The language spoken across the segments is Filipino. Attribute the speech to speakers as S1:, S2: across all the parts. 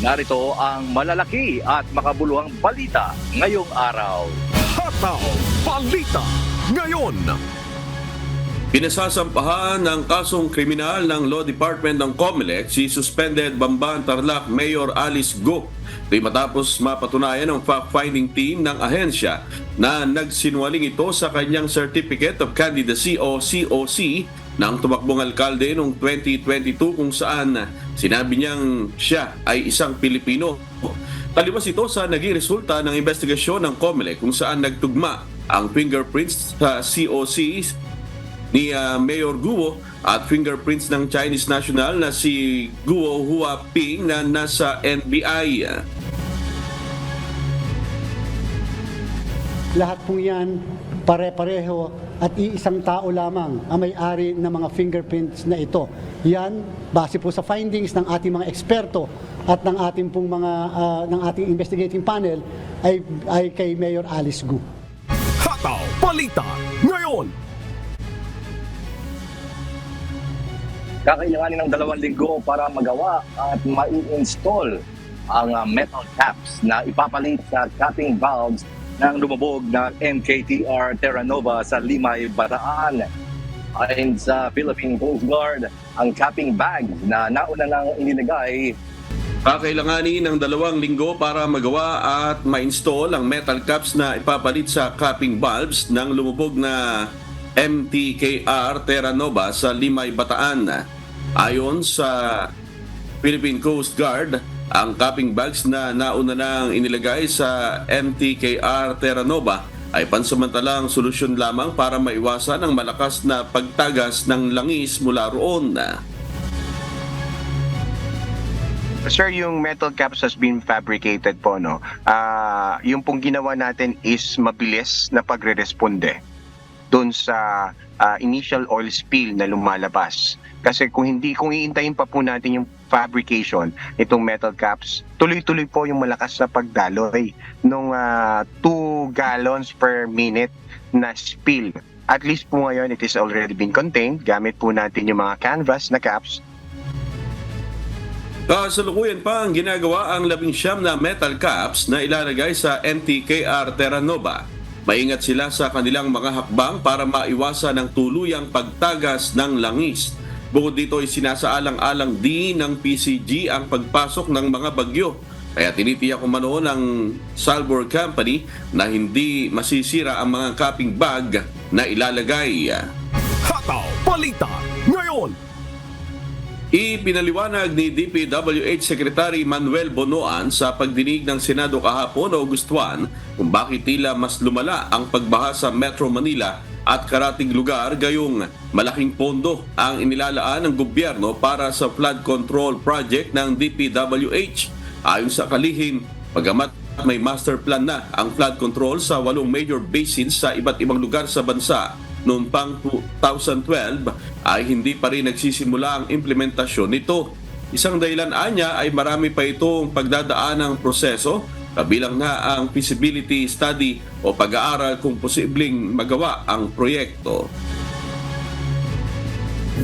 S1: Narito ang malalaki at makabuluhang balita ngayong araw.
S2: Hataw Balita ngayon.
S3: Pinasasampahan ng kasong kriminal ng Law Department ng COMELEC si suspended Bamban Tarlac Mayor Alice Go. Ito'y matapos mapatunayan ng fact-finding team ng ahensya na nagsinwaling ito sa kanyang Certificate of Candidacy o COC ng tumakbong alkalde noong 2022 kung saan sinabi niyang siya ay isang Pilipino. Taliwas ito sa naging resulta ng investigasyon ng COMELEC kung saan nagtugma ang fingerprints sa COC ni Mayor Guo at fingerprints ng Chinese national na si Guo Huaping na nasa NBI.
S4: Lahat po yan pare-pareho at iisang tao lamang ang may-ari ng mga fingerprints na ito. Yan, base po sa findings ng ating mga eksperto at ng ating pong ng ating investigating panel ay kay Mayor Alice Go.
S2: Hataw Balita ngayon.
S1: Kakailanganin ng 2 linggo para magawa at mai-install ang metal caps na ipapalit sa capping valves ng lumubog na MKTR Terra Nova sa Limay, Bataan. Ayon sa Philippine Coast Guard, ang capping bag na nauna nang inilagay
S3: Kakailanganin ng 2 linggo para magawa at ma-install ang metal caps na ipapalit sa capping valves ng lumubog na MTKR Terra Nova sa Limay, Bataan. Ayon sa Philippine Coast Guard, ang capping bags na nauna nang inilagay sa MTKR Terra Nova ay pansamantalang solusyon lamang para maiwasan ang malakas na pagtagas ng langis mula roon.
S5: Sir, yung metal caps has been fabricated po, no? Yung pong ginawa natin is mabilis na pagre-responde doon sa initial oil spill na lumalabas. Kasi kung iintayin pa po natin yung fabrication nitong metal caps, tuloy-tuloy po yung malakas na pagdaloy nung 2 gallons per minute na spill. At least po ngayon, it is already been contained. Gamit po natin yung mga canvas na caps.
S3: Kasalukuyan pa ang ginagawa ang 19 na metal caps na ilalagay sa MTKR Terra Nova. Maingat sila sa kanilang mga hakbang para maiwasan ang tuluyang pagtagas ng langis. Bukod dito ay sinasaalang-alang din ng PCG ang pagpasok ng mga bagyo. Kaya tinitiyak umano ng Salvor Company na hindi masisira ang mga capping bag na ilalagay.
S2: Hataw Balita ngayon.
S3: Ipinaliwanag ni DPWH Secretary Manuel Bonoan sa pagdinig ng Senado kahapon August 1 kung bakit tila mas lumala ang pagbaha sa Metro Manila at karating lugar gayong malaking pondo ang inilalaan ng gobyerno para sa flood control project ng DPWH. Ayon sa kalihim, bagamat may master plan na ang flood control sa 8 major basins sa iba't ibang lugar sa bansa noong pang 2012 ay hindi pa rin nagsisimula ang implementasyon nito. Isang dahilan anya ay marami pa itong pagdadaan ng proseso, kabilang na ang feasibility study o pag-aaral kung posibleng magawa ang proyekto.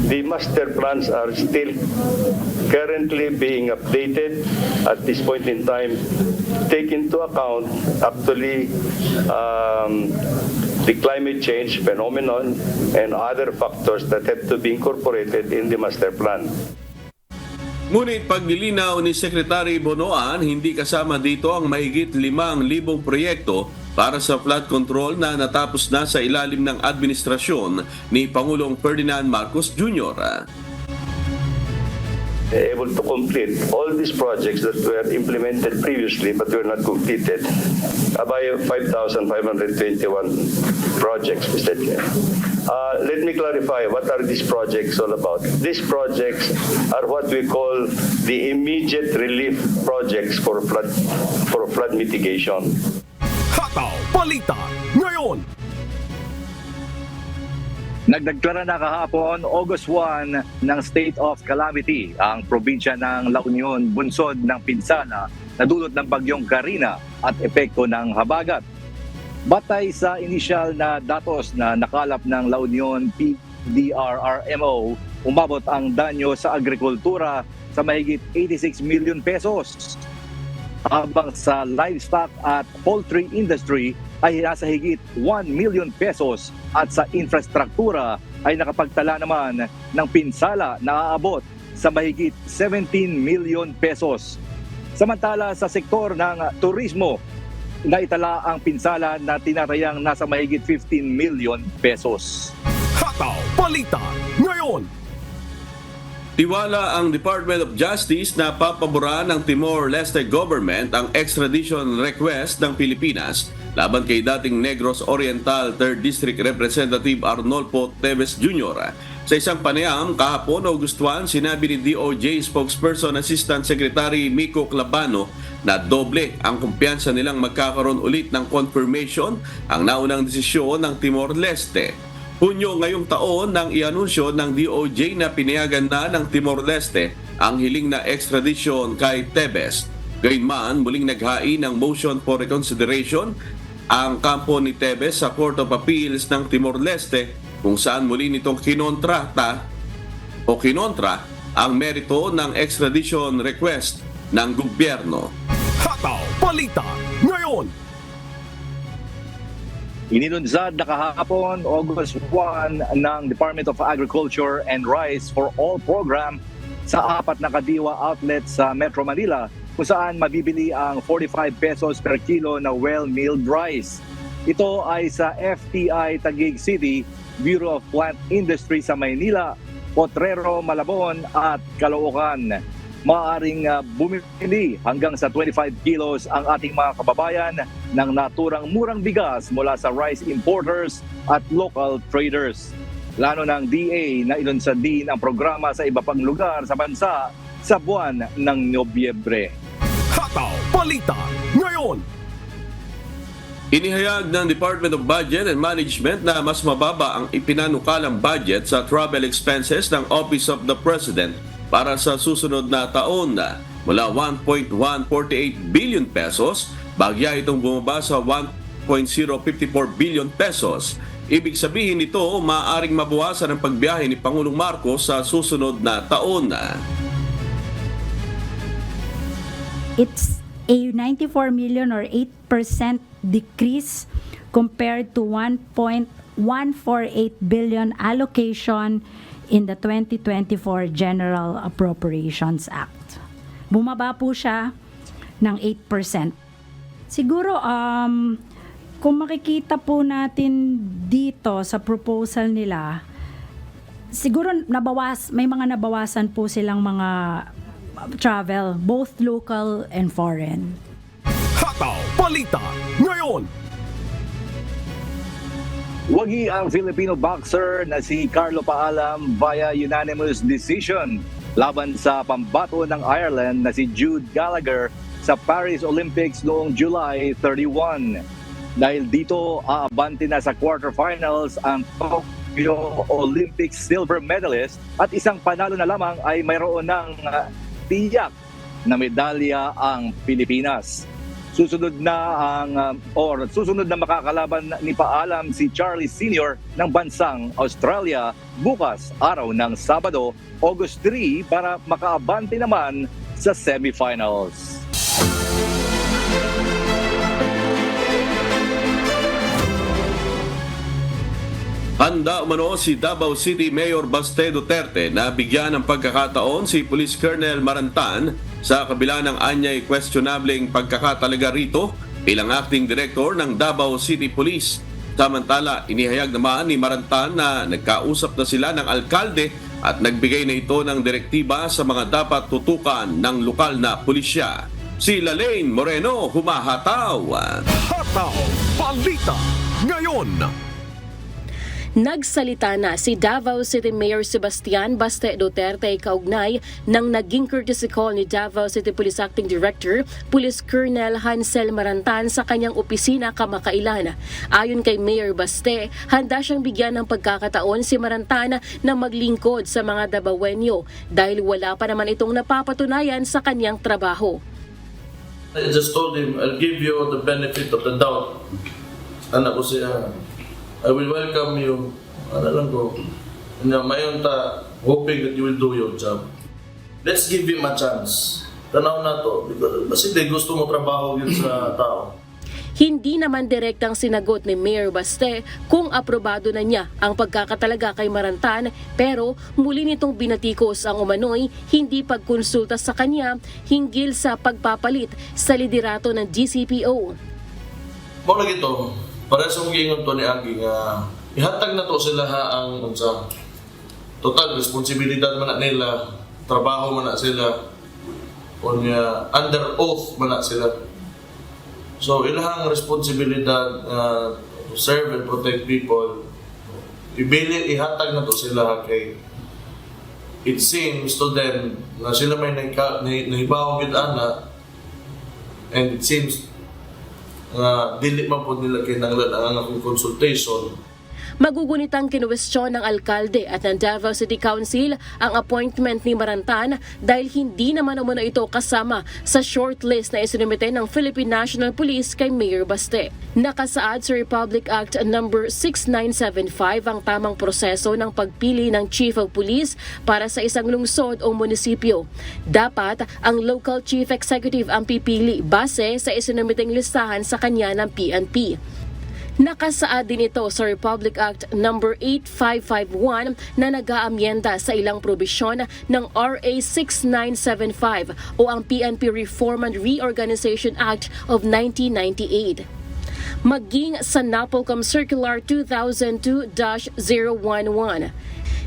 S6: The master plans are still currently being updated at this point in time, take into account actually the climate change phenomenon and other factors that have to be incorporated in the master plan.
S3: Ngunit paglilinaw ni Secretary Bonoan, hindi kasama dito ang mahigit 5,000 proyekto para sa flood control na natapos na sa ilalim ng administrasyon ni Pangulong Ferdinand Marcos Jr.
S6: Able to complete all these projects that were implemented previously but were not completed. About 5,521 projects, Mr. Chair. Let me clarify what are these projects all about. These projects are what we call the immediate relief projects for flood mitigation.
S2: Hataw Balita ngayon.
S1: Nagdeklara na kahapon, August 1, ng state of calamity ang probinsya ng La Union, bunsod ng pinsala na dulot ng bagyong Karina at epekto ng habagat. Batay sa inisyal na datos na nakalap ng La Union PDRRMO, umabot ang danyo sa agrikultura sa mahigit 86 million pesos. Habang sa livestock at poultry industry ay nasa higit 1 million pesos at sa infrastruktura ay nakapagtala naman ng pinsala na aabot sa mahigit 17 million pesos. Samantala sa sektor ng turismo, naitala ang pinsala na tinatayang nasa mahigit 15 million pesos.
S2: Hataw Balita ngayon.
S3: Tiwala ang Department of Justice na papaboran ng Timor-Leste government ang extradition request ng Pilipinas laban kay dating Negros Oriental 3rd District Representative Arnolfo Teves Jr. Sa isang panayam kahapon August 1, sinabi ni DOJ spokesperson Assistant Secretary Miko Clabano na doble ang kumpiyansa nilang magkakaroon ulit ng confirmation ang naunang desisyon ng Timor-Leste. Hunyo ngayong taon nang ianunsyo ng DOJ na pinayagan na ng Timor-Leste ang hiling na extradition kay Teves. Gayunman, muling naghain ng motion for reconsideration ang kampo ni Teves sa Court of Appeals ng Timor-Leste kung saan muli nitong kinontra ang merito ng extradition request ng gobyerno.
S2: Hataw Balita ngayon.
S1: Inilunsad na kahapon, August 1, ng Department of Agriculture and Rice for All program sa 4 na kadiwa outlets sa Metro Manila kung saan mabibili ang 45 pesos per kilo na well-milled rice. Ito ay sa FTI Taguig City, Bureau of Plant Industry sa Maynila, Potrero, Malabon at Caloocan. Maaring bumili hanggang sa 25 kilos ang ating mga kababayan ng naturang murang bigas mula sa rice importers at local traders. Plano ng DA na ilunsad din ang programa sa iba pang lugar sa bansa sa buwan ng Nobyembre.
S2: Hataw Balita ngayon.
S3: Inihayag ng Department of Budget and Management na mas mababa ang ipinanukalang budget sa travel expenses ng Office of the President para sa susunod na taon na mula 1.148 billion pesos, bagya itong bumaba sa 1.054 billion pesos. Ibig sabihin nito, maaaring mabawasan ang pagbiyahe ni Pangulong Marcos sa susunod na taon na.
S7: It's a 94 million or 8% decrease compared to 1.148 billion allocation in the 2024 General Appropriations Act. Bumaba po siya ng 8%. Siguro kung makikita po natin dito sa proposal nila, siguro may mga nabawasan po silang mga travel, both local and foreign.
S2: Hataw Balita ngayon.
S1: Wagi ang Filipino boxer na si Carlo Paalam via unanimous decision laban sa pambato ng Ireland na si Jude Gallagher sa Paris Olympics noong July 31. Dahil dito, aabante na sa quarterfinals ang Tokyo Olympics silver medalist at isang panalo na lamang ay mayroon ng tiyak na medalya ang Pilipinas. Susunod na makakalaban ni Paalam si Charlie Sr. ng bansang Australia bukas araw ng Sabado, August 3 para makaabante naman sa semifinals.
S3: Handa umano si Davao City Mayor Baste Duterte na bigyan ng pagkakataon si Police Colonel Marantan sa kabila ng anyay questionableng pagkakatalaga rito bilang acting director ng Davao City Police. Samantala, inihayag naman ni Marantan na nagkausap na sila ng alkalde at nagbigay na ito ng direktiba sa mga dapat tutukan ng lokal na pulisya. Si Lalaine Moreno humahataw.
S2: Hataw Balita ngayon.
S8: Nagsalita na si Davao City Mayor Sebastian Baste Duterte kaugnay ng naging courtesy call ni Davao City Police Acting Director Police Colonel Hansel Marantan sa kanyang opisina kamakailan. Ayon kay Mayor Baste, handa siyang bigyan ng pagkakataon si Marantan na maglingkod sa mga Davaoenyo dahil wala pa naman itong napapatunayan sa kanyang trabaho.
S9: I just told him, I'll give you the benefit of the doubt. Anak ko siya, I will welcome you. Ano lang ko. Mayon ta, hoping that you will do your job. let's give him a chance. Tanaw na to, because kasi di gusto mo trabaho yun sa tao.
S8: Hindi naman direktang sinagot ni Mayor Baste kung aprobado na niya ang pagkakatalaga kay Marantan, pero muli nitong binatikos ang umano'y hindi pagkonsulta sa kanya hinggil sa pagpapalit sa liderato ng GCPO.
S9: Mo lagi to, para sa giingon to ni Agi nga ihatag na to sila ang unsa total responsibilidad man na nila, trabaho man na sila, under oath man na sila. So ilang responsibilidad to serve and protect people, ihatag na to sila kay it seems to them na sila may nahibaw gid ana, and it seems dili man po nila kinahanglan ang consultation.
S8: Magugunitang kinuwestiyon ng alkalde at ng Davao City Council ang appointment ni Marantan dahil hindi naman umano ito kasama sa shortlist na isinumite ng Philippine National Police kay Mayor Baste. Nakasaad sa Republic Act No. 6975 ang tamang proseso ng pagpili ng Chief of Police para sa isang lungsod o munisipyo. Dapat ang local chief executive ang pipili base sa isinumiteng listahan sa kanya ng PNP. Nakasaad din ito sa Republic Act No. 8551 na nag-aamyenda sa ilang probisyon ng RA 6975 o ang PNP Reform and Reorganization Act of 1998. Maging sa NAPOLCOM Circular 2002-011.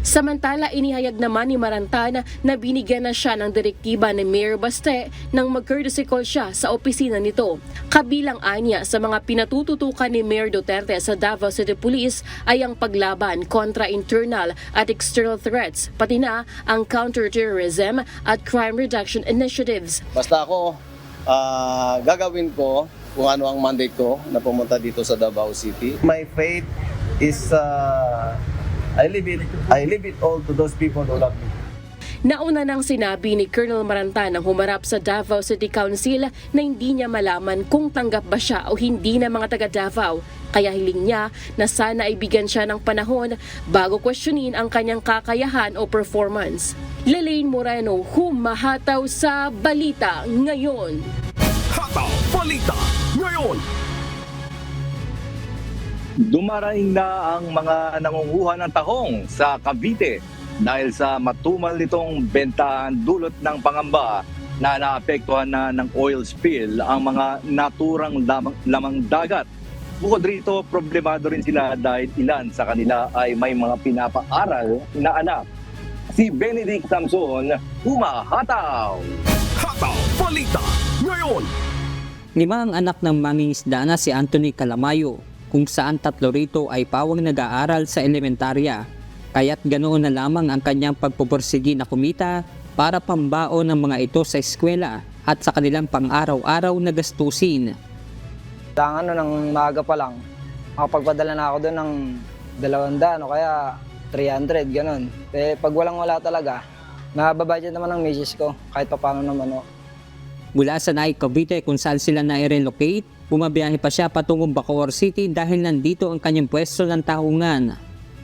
S8: Samantala, inihayag naman ni Marantan na binigyan na siya ng direktiba ni Mayor Baste nang mag-courtesy call siya sa opisina nito. Kabilang anya sa mga pinatututukan ni Mayor Duterte sa Davao City Police ay ang paglaban kontra internal at external threats, pati na ang counterterrorism at crime reduction initiatives.
S10: Basta ako, gagawin ko kung ano ang mandate ko na pumunta dito sa Davao City. My faith is I leave it all to those people who love me.
S8: Nauna nang sinabi ni Colonel Marantan nang humarap sa Davao City Council na hindi niya malaman kung tanggap ba siya o hindi ng mga taga Davao. Kaya hiling niya na sana ay bigyan siya ng panahon bago questionin ang kanyang kakayahan o performance. Lelaine Moreno, humahataw sa Balita Ngayon.
S2: Hataw Balita Ngayon.
S1: Dumaraing na ang mga nangunguha ng tahong sa Cavite dahil sa matumal nitong bentahan dulot ng pangamba na naapektuhan na ng oil spill ang mga naturang lamang dagat. Bukod rito, problemado rin sila dahil ilan sa kanila ay may mga pinapaaral na anak. Si Benedict Samson, humahataw!
S2: Hataw Balita Ngayon.
S11: 5 ang anak ng mangingisda na si Anthony Calamayo, kung saan 3 rito ay pawang nag-aaral sa elementarya. Kaya't ganoon na lamang ang kanyang pagpupursigi na kumita para pambaon ng mga ito sa eskwela at sa kanilang pang-araw-araw na gastusin.
S12: Nang maaga pa lang, makapagpadala na ako doon ng 200 o kaya 300, gano'n. Pag walang-wala talaga, nababudget naman ng misis ko kahit paano naman.
S11: Mula sa Naik, Cavite kung saan sila na-relocate, bumabiyahe pa siya patungong Bacoor City dahil nandito ang kanyang pwesto ng tahungan.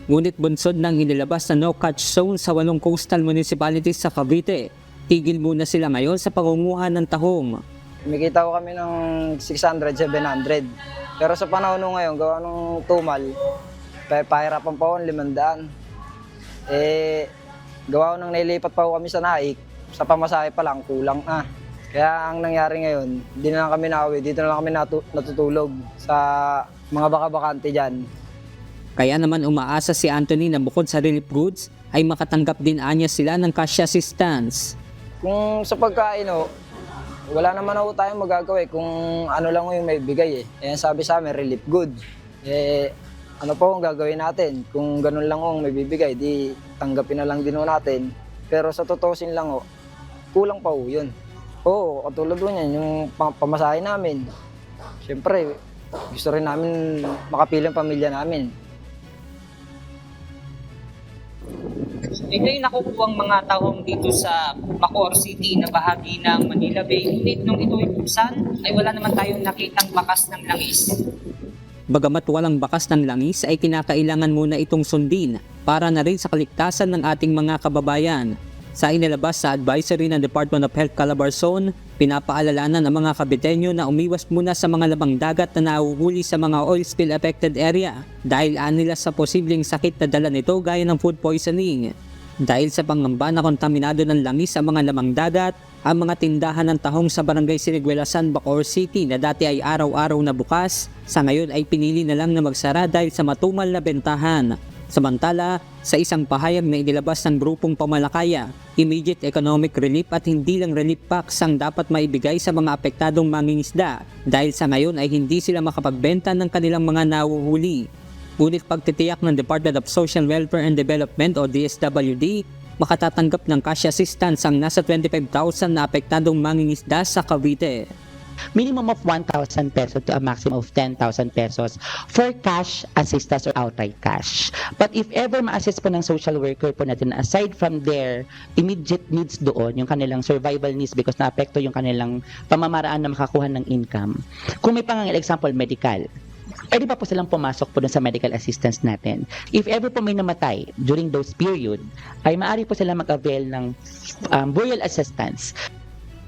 S11: Ngunit bunsod ng inilabas na no-catch zone sa 8 coastal municipalities sa Cavite, tigil muna sila ngayon sa pangunguha ng tahong.
S12: Kumikita ko kami ng 600, 700. Pero sa panahon ngayon, gawa ng tumal, pahirapan pa ako ng 500. Gawa ko nang nailipat pa ako kami sa Naik, sa pamasahe pa lang, kulang na. Kaya ang nangyari ngayon, di na lang kami nauwi, dito na lang kami natutulog sa mga baka-bakante dyan.
S11: Kaya naman umaasa si Anthony na bukod sa relief goods, ay makatanggap din anya sila ng cash assistance.
S12: Kung sa pagkain, wala naman ako tayong magagawa kung ano lang yung may bigay. Ayan sabi sa amin, relief good. Ano po ang gagawin natin? Kung ganun lang ang may bibigay, di tanggapin na lang din natin. Pero sa totosin lang, kulang pa yun. Oo, katulad doon yan, yung pamasahe namin. Siyempre, gusto rin namin makapilang pamilya namin.
S13: Ito yung nakukuhang mga tahong dito sa Bacoor City na bahagi ng Manila Bay. Ngunit nung ito ibuksan, ay wala naman tayong nakitang bakas ng langis.
S11: Bagamat walang bakas ng langis ay kinakailangan muna itong sundin para na rin sa kaligtasan ng ating mga kababayan. Sa inilabas sa advisory ng Department of Health Calabarzon, pinapaalalanan ng mga Caviteño na umiwas muna sa mga labang dagat na nahuhuli sa mga oil spill affected area dahil anila sa posibleng sakit na dala nito gaya ng food poisoning. Dahil sa pangamba na kontaminado ng langis sa mga lamang dagat, ang mga tindahan ng tahong sa Barangay Siriguelasan, Bacoor City na dati ay araw-araw na bukas, sa ngayon ay pinili na lang na magsara dahil sa matumal na bentahan. Samantala, sa isang pahayag na inilabas ng grupong Pamalakaya, immediate economic relief at hindi lang relief packs ang dapat maibigay sa mga apektadong mangingisda dahil sa ngayon ay hindi sila makapagbenta ng kanilang mga nahuhuli. Ngunit pagtitiyak ng Department of Social Welfare and Development o DSWD, makatatanggap ng cash assistance ang nasa 25,000 na apektadong mangingisda sa Cavite.
S14: Minimum of 1,000 pesos to a maximum of 10,000 pesos for cash assistance or outright cash. But if ever ma-assist po ng social worker po natin, aside from their immediate needs doon, yung kanilang survival needs because naapekto yung kanilang pamamaraan na makakuha ng income. Kung may example, medical, pwede pa po silang pumasok po dun sa medical assistance natin. If ever po may namatay during those period, ay maaari po sila mag-avail ng burial assistance.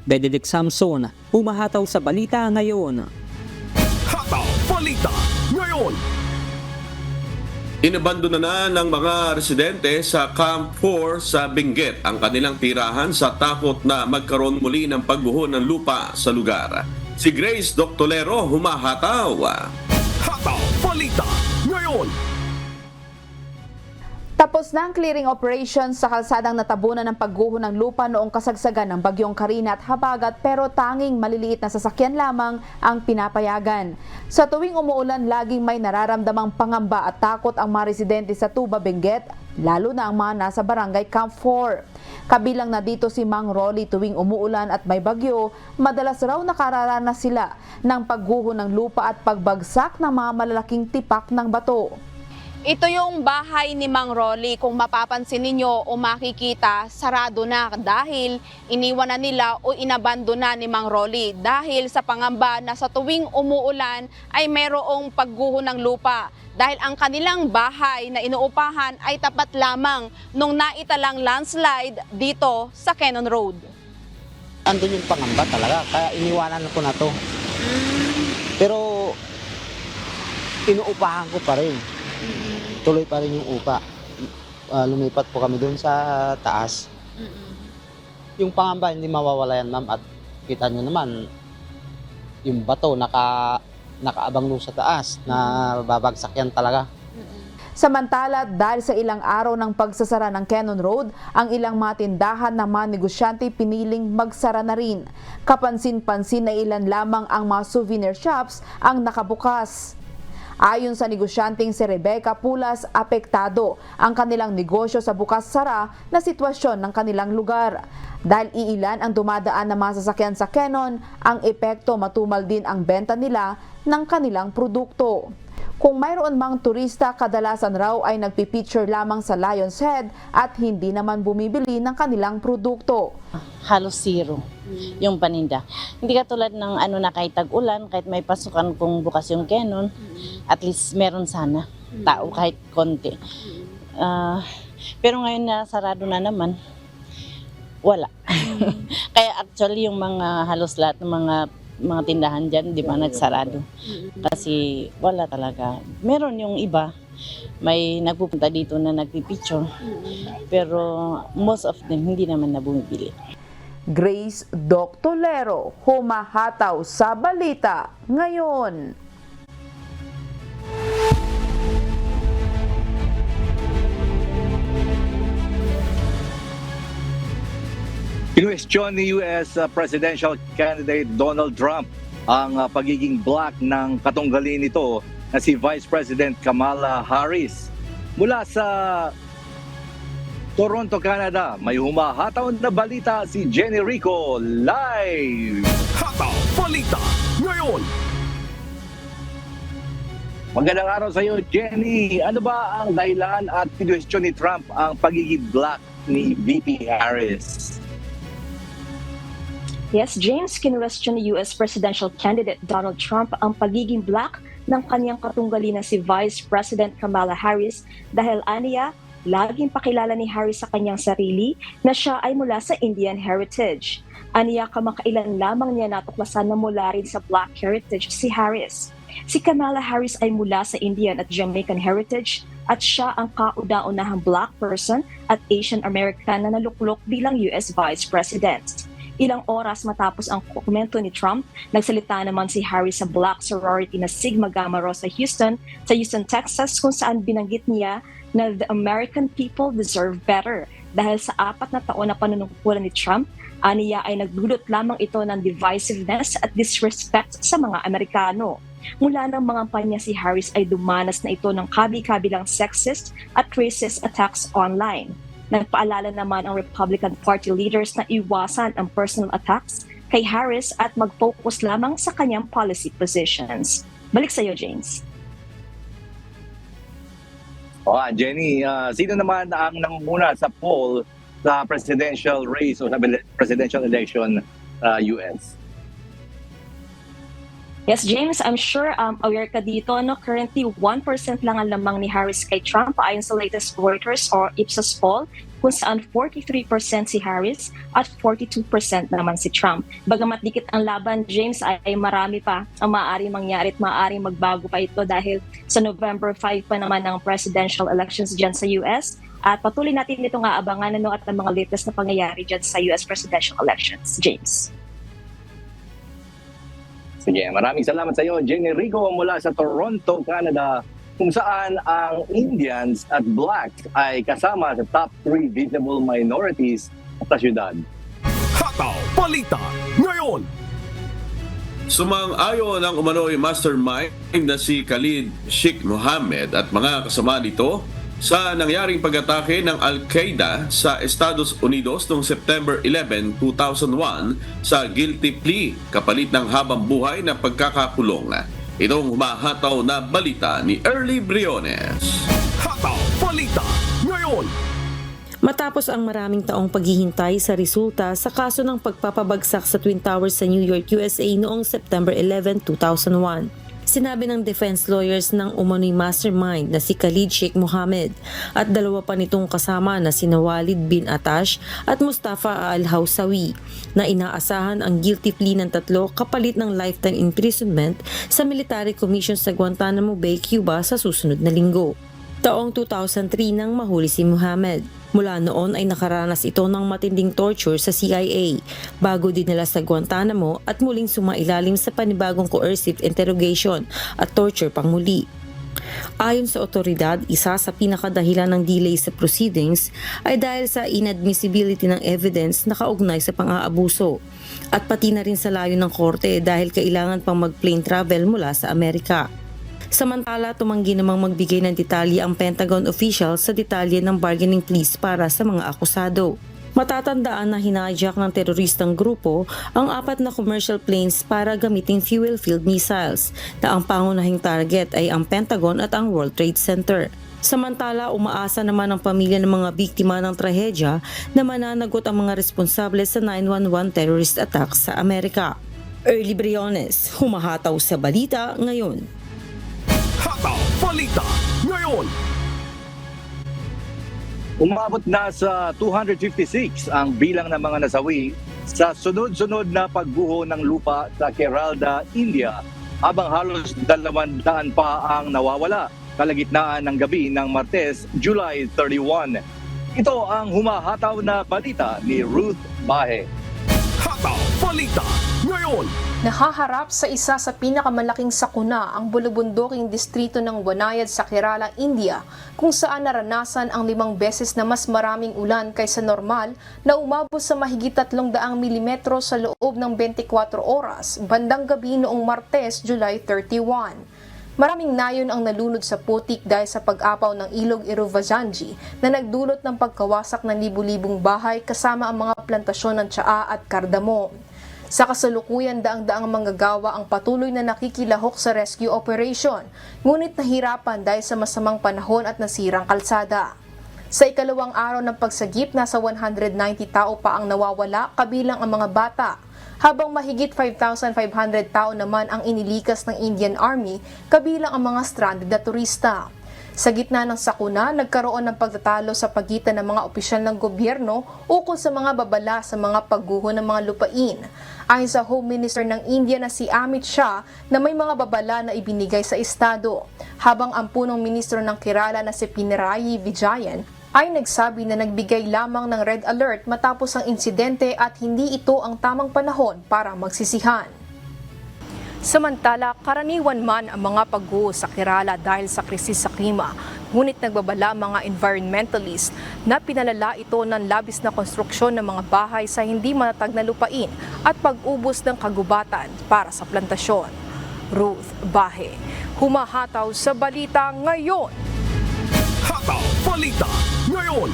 S11: Benedict Samson, humahataw sa balita ngayon.
S2: Hataw Balita Ngayon.
S3: Inabandona na ng mga residente sa Camp 4 sa Benguet ang kanilang tirahan sa takot na magkaroon muli ng pagguho ng lupa sa lugar. Si Grace Doctolero humahataw.
S2: Hataw Balita Ngayon.
S15: Tapos na ang clearing operation sa kalsadang natabunan ng pagguho ng lupa noong kasagsagan ng Bagyong Karina at Habagat pero tanging maliliit na sasakyan lamang ang pinapayagan. Sa tuwing umuulan, laging may nararamdamang pangamba at takot ang mga residente sa Tuba, Benguet, lalo na ang mga nasa barangay Camp 4. Kabilang na dito si Mang Rolly tuwing umuulan at may bagyo, madalas raw nakararanas sila ng pagguho ng lupa at pagbagsak ng mga malalaking tipak ng bato.
S16: Ito yung bahay ni Mang Rolly. Kung mapapansin ninyo o makikita, sarado na dahil iniwan na nila o inabandona ni Mang Rolly dahil sa pangamba na sa tuwing umuulan ay mayroong pagguho ng lupa. Dahil ang kanilang bahay na inuupahan ay tapat lamang nung naitalang landslide dito sa Cannon Road.
S17: Andun yung pangamba talaga, kaya iniwanan ko na to. Pero inuupahan ko pa rin. Tuloy pa rin yung upa. Lumipat po kami doon sa taas. Yung pangamba hindi mawawala yan, ma'am. At kita nyo naman, yung bato nakaabang doon sa taas na babagsak yan talaga.
S15: Samantala, dahil sa ilang araw ng pagsasara ng Cannon Road, ang ilang mga tindahan ng mga negosyante piniling magsara na rin. Kapansin-pansin na ilan lamang ang mga souvenir shops ang nakabukas. Ayon sa negosyanteng si Rebecca Pulas, apektado ang kanilang negosyo sa bukas-sara na sitwasyon ng kanilang lugar. Dahil iilan ang dumadaan na mga sasakyan sa Cannon, ang epekto matumal din ang benta nila ng kanilang produkto. Kung mayroon mang turista, kadalasan raw ay nagpipicture lamang sa Lion's Head at hindi naman bumibili ng kanilang produkto.
S18: Halos zero yung paninda. Hindi katulad ng na kahit tag-ulan, kahit may pasukan kung bukas yung Cannon, at least meron sana tao kahit konti. Pero ngayon na sarado na naman, wala. Kaya actually yung mga halos lahat ng mga tindahan dyan, di ba, nagsarado. Kasi wala talaga. Meron yung iba, may nagpupunta dito na nagpipicture, pero most of them hindi naman na bumibili.
S15: Grace Doctolero, humahataw sa balita ngayon.
S1: Kinuwestiyon ni US presidential candidate Donald Trump ang pagiging black ng katunggali nito na si Vice President Kamala Harris. Mula sa Toronto, Canada, may humahataw na balita si Jenny Rico live.
S2: Hataw Balita Ngayon.
S1: Magandang araw sa iyo, Jenny. Ano ba ang dahilan at kinuwestiyon ni Trump ang pagiging black ni VP Harris?
S19: Yes, James, kinuwestiyon ni US presidential candidate Donald Trump ang pagiging black ng kanyang katunggali na si Vice President Kamala Harris dahil aniya laging pakilala ni Harris sa kanyang sarili na siya ay mula sa Indian heritage. Aniya kamakailan lamang niya natuklasan na mula rin sa Black heritage si Harris. Si Kamala Harris ay mula sa Indian at Jamaican heritage at siya ang kauna-unahang Black person at Asian American na naluklok bilang US Vice President. Ilang oras matapos ang komento ni Trump, nagsalita naman si Harris sa Black sorority na Sigma Gamma Rho sa Houston, Texas, kung saan binanggit niya na the American people deserve better. Dahil sa 4 na taon na panunungkulan ni Trump, aniya ay nagdulot lamang ito ng divisiveness at disrespect sa mga Amerikano. Mula ng mga kampanya si Harris ay dumanas na ito ng kabi-kabilang sexist at racist attacks online. Nagpaalala naman ang Republican Party leaders na iwasan ang personal attacks kay Harris at mag-focus lamang sa kanyang policy positions. Balik sa iyo, James.
S1: Jenny, sino naman ang nangunguna sa poll sa presidential race o sa presidential election US?
S19: Yes, James, I'm sure aware ka dito. No? Currently, 1% lang ang lamang ni Harris kay Trump ayon sa latest Reuters or Ipsos poll, kung saan 43% si Harris at 42% naman si Trump. Bagamat dikit ang laban, James, ay marami pa ang maaaring mangyari at maaaring magbago pa ito dahil sa November 5 pa naman ang presidential elections dyan sa US. At patuloy natin itong aabangan at ang mga latest na pangyayari dyan sa US presidential elections. James.
S1: Sige, maraming salamat sa iyo, Jenny Rico mula sa Toronto, Canada, kung saan ang Indians at Blacks ay kasama sa top 3 visible minorities sa syudad.
S2: Hataw Balita ngayon.
S3: Sumang-ayon ang umano'y mastermind na si Khalid Sheikh Mohammed at mga kasama nito sa nangyaring pag-atake ng Al-Qaeda sa Estados Unidos noong September 11, 2001 sa guilty plea kapalit ng habang buhay na pagkakakulong. Itong humahataw na balita ni Early Briones.
S2: Hataw Balita ngayon.
S20: Matapos ang maraming taong paghihintay sa resulta sa kaso ng pagpapabagsak sa Twin Towers sa New York, USA noong September 11, 2001. Sinabi ng defense lawyers ng umano'y mastermind na si Khalid Sheikh Mohammed at 2 pa nitong kasama na sina Walid bin Atash at Mustafa Al-Hawsawi na inaasahan ang guilty plea ng 3 kapalit ng lifetime imprisonment sa military commission sa Guantanamo Bay, Cuba sa susunod na linggo. Taong 2003 nang mahuli si Mohammed. Mula noon ay nakaranas ito ng matinding torture sa CIA bago dinala sa Guantanamo at muling sumailalim sa panibagong coercive interrogation at torture pang muli. Ayon sa otoridad, isa sa pinakadahilan ng delay sa proceedings ay dahil sa inadmissibility ng evidence na kaugnay sa pang-aabuso at pati na rin sa layo ng korte dahil kailangan pang mag-plane travel mula sa Amerika. Samantala, tumanggi namang magbigay ng detalye ang Pentagon official sa detalye ng bargaining pleas para sa mga akusado. Matatandaan na hinajak ng teroristang grupo ang 4 na commercial planes para gamiting fuel-filled missiles na ang pangunahing target ay ang Pentagon at ang World Trade Center. Samantala, umaasa naman ang pamilya ng mga biktima ng trahedya na mananagot ang mga responsable sa 9/11 terrorist attacks sa Amerika. Early Briones, humahataw sa balita ngayon.
S2: Hataw Balita ngayon.
S1: Umabot na sa 256 ang bilang ng mga nasawi sa sunod-sunod na pagguho ng lupa sa Kerala, India, habang halos 200 pa ang nawawala kalagitnaan ng gabi ng Martes, July 31. Ito ang humahataw na balita ni Ruth Bahe.
S2: Hataw Balita ngayon.
S21: Nahaharap sa isa sa pinakamalaking sakuna ang bulubunduking distrito ng Wanayad sa Kerala, India, kung saan naranasan ang 5 beses na mas maraming ulan kaysa normal na umabot sa mahigit 300 mm sa loob ng 24 oras, bandang gabi noong Martes, July 31. Maraming nayon ang nalunod sa putik dahil sa pag-apaw ng ilog Iruvazanji na nagdulot ng pagkawasak ng libu-libong bahay kasama ang mga plantasyon ng tsaa at kardamom. Sa kasalukuyan, daang-daang manggagawa ang patuloy na nakikilahok sa rescue operation, ngunit nahirapan dahil sa masamang panahon at nasirang kalsada. Sa ikalawang araw ng pagsagip, nasa 190 tao pa ang nawawala, kabilang ang mga bata, habang mahigit 5,500 tao naman ang inilikas ng Indian Army, kabilang ang mga stranded na turista. Sa gitna ng sakuna, nagkaroon ng pagtatalo sa pagitan ng mga opisyal ng gobyerno ukol sa mga babala sa mga pagguho ng mga lupain. Ayon sa Home Minister ng India na si Amit Shah na may mga babala na ibinigay sa estado, habang ang punong ministro ng Kerala na si Pinarayi Vijayan ay nagsabi na nagbigay lamang ng red alert matapos ang insidente at hindi ito ang tamang panahon para magsisihan. Samantala, karaniwan man ang mga pagguho sa Kerala dahil sa krisis sa klima, ngunit nagbabala mga environmentalist na pinalala ito ng labis na konstruksyon ng mga bahay sa hindi matatag na lupain at pag-ubos ng kagubatan para sa plantasyon. Ruth Bahe, humahataw sa balita ngayon.
S2: Hataw Balita ngayon.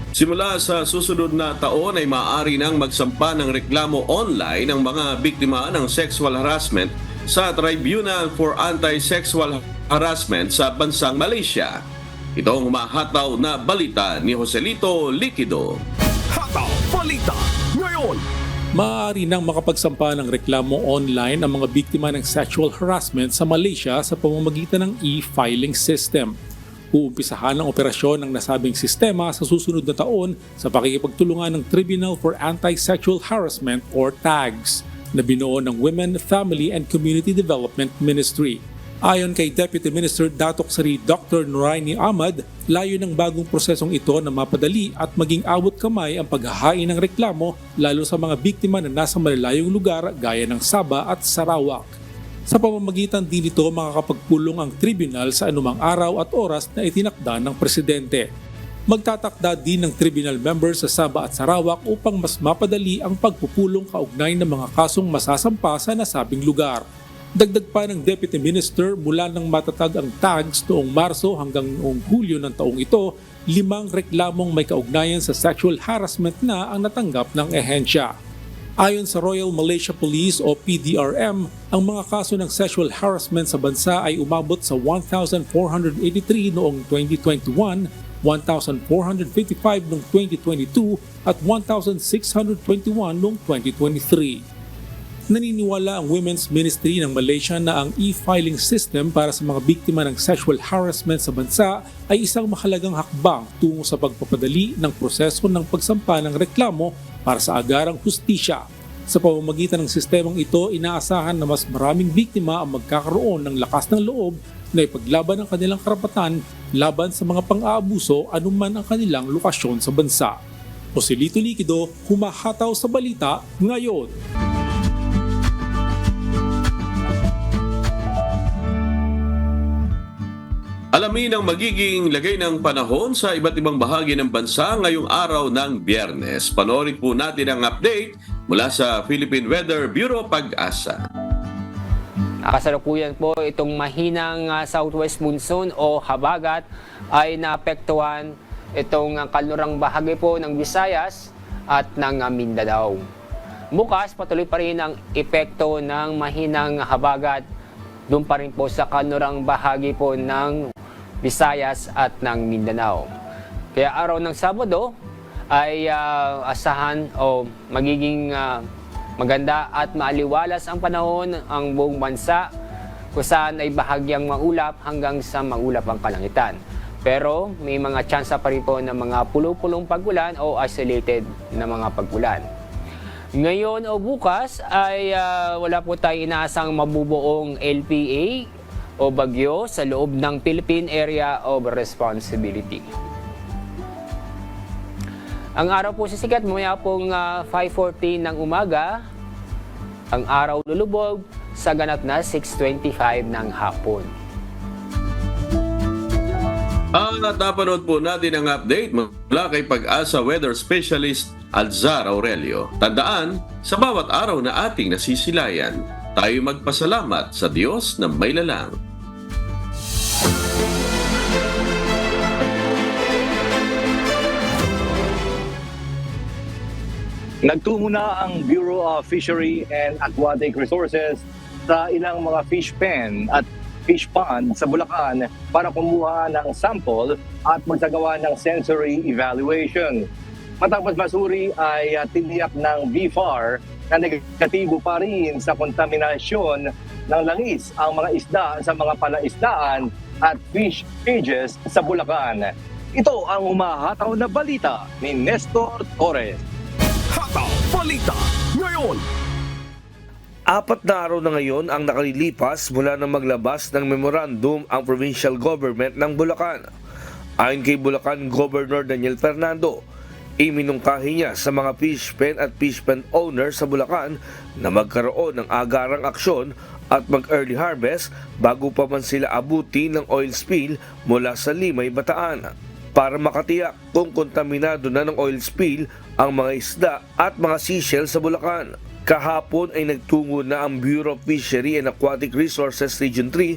S3: Simula sa susunod na taon ay maaari nang magsampa ng reklamo online ang mga biktima ng sexual harassment sa Tribunal for Anti-Sexual Harassment sa bansang Malaysia. Ito ang humahataw na balita ni Joselito Liquido.
S2: Hataw Balita ngayon.
S4: Maaari nang makapagsampa ng reklamo online ang mga biktima ng sexual harassment sa Malaysia sa pamamagitan ng e-filing system. Uumpisahan ang operasyon ng nasabing sistema sa susunod na taon sa pakikipagtulungan ng Tribunal for Anti-Sexual Harassment or TAGS na binuo ng Women, Family and Community Development Ministry. Ayon kay Deputy Minister Datuk Seri Dr. Nuraini Ahmad, layo ng bagong prosesong ito na mapadali at maging abot kamay ang paghahain ng reklamo lalo sa mga biktima na nasa malalayong lugar gaya ng Sabah at Sarawak. Sa pamamagitan din ito makakapagpulong ang tribunal sa anumang araw at oras na itinakda ng presidente. Magtatakda din ng tribunal members sa Sabah at Sarawak upang mas mapadali ang pagpupulong kaugnay ng mga kasong masasampa sa nasabing lugar. Dagdag pa ng Deputy Minister, mula nang matatag ang TAGS noong Marso hanggang noong Hulyo ng taong ito, 5 reklamong may kaugnayan sa sexual harassment na ang natanggap ng ehensya. Ayon sa Royal Malaysia Police o PDRM, ang mga kaso ng sexual harassment sa bansa ay umabot sa 1,483 noong 2021, 1,455 noong 2022 at 1,621 noong 2023. Naniniwala ang Women's Ministry ng Malaysia na ang e-filing system para sa mga biktima ng sexual harassment sa bansa ay isang mahalagang hakbang tungo sa pagpapadali ng proseso ng pagsampa ng reklamo para sa agarang hustisya. Sa pamamagitan ng sistemang ito, inaasahan na mas maraming biktima ang magkakaroon ng lakas ng loob na ipaglaban ang kanilang karapatan laban sa mga pang-aabuso anuman ang kanilang lokasyon sa bansa. Joselito Liquido, humahataw sa balita ngayon.
S3: Alamin ang magiging lagay ng panahon sa iba't ibang bahagi ng bansa ngayong araw ng Biyernes. Panoorin po natin ang update mula sa Philippine Weather Bureau Pag-asa.
S11: Kasalukuyan po itong mahinang southwest monsoon o habagat ay naapektuhan itong kanlurang bahagi po ng Visayas at ng Mindanao. Bukas patuloy pa rin ang epekto ng mahinang habagat doon pa rin po sa kanlurang bahagi po ng Visayas at ng Mindanao. Kaya araw ng Sabado ay asahan o magiging maganda at maaliwalas ang panahon ang buong bansa kung saan ay bahagyang maulap hanggang sa maulap ang kalangitan. Pero may mga tsansa pa rin po ng mga pulo-pulong pagulan o isolated na mga pagulan. Ngayon o bukas ay wala po tayong inaasang mabubuong LPA o bagyo sa loob ng Philippine Area of Responsibility. Ang araw po sisikat mamaya pong 5:40 ng umaga. Ang araw lulubog sa ganap na 6:25 ng hapon.
S3: At napanood po natin ang update mula kay Pag-asa Weather Specialist Alzar Aurelio. Tandaan, sa bawat araw na ating nasisilayan, tayo magpasalamat sa Diyos na may lalang.
S1: Nagtungo na ang Bureau of Fishery and Aquatic Resources sa ilang mga fish pen at fish pond sa Bulacan para kumuha ng sample at magsagawa ng sensory evaluation. Matapos masuri ay tiniyak ng BFAR na negatibo pa rin sa kontaminasyon ng langis ang mga isda sa mga palaisdaan at fish cages sa Bulacan. Ito ang umahataw na balita ni Nestor Torres.
S2: Hataw Balita ngayon.
S5: 4 na araw na ngayon ang nakalilipas mula nang maglabas ng memorandum ang provincial government ng Bulacan. Ayon kay Bulacan Governor Daniel Fernando, iminungkahi niya sa mga fish pen at fish pen owner sa Bulacan na magkaroon ng agarang aksyon at mag-early harvest bago pa man sila abuti ng oil spill mula sa Limay, Bataan, para makatiyak kung kontaminado na ng oil spill ang mga isda at mga seashell sa Bulacan. Kahapon ay nagtungo na ang Bureau of Fishery and Aquatic Resources Region 3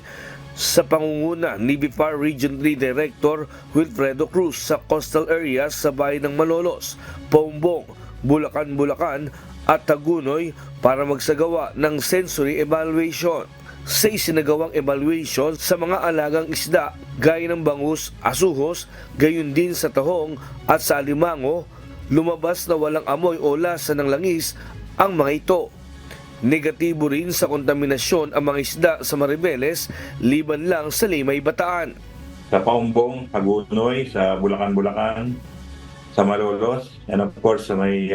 S5: sa pangunguna ni BIFAR Region 3 Director Wilfredo Cruz sa coastal areas sa bayan ng Malolos, Paumbong, Bulacan at Tagunoy para magsagawa ng sensory evaluation. Sa isinagawang evaluation sa mga alagang isda gaya ng bangus, asuhos, gayon din sa tahong at sa alimango, lumabas na walang amoy o lasa ng langis ang mga ito. Negatibo rin sa kontaminasyon ang mga isda sa Maribeles, liban lang sa Limay, Bataan.
S22: Sa Paumbong, Tagunoy, sa Bulacan, sa Malolos, and of course sa may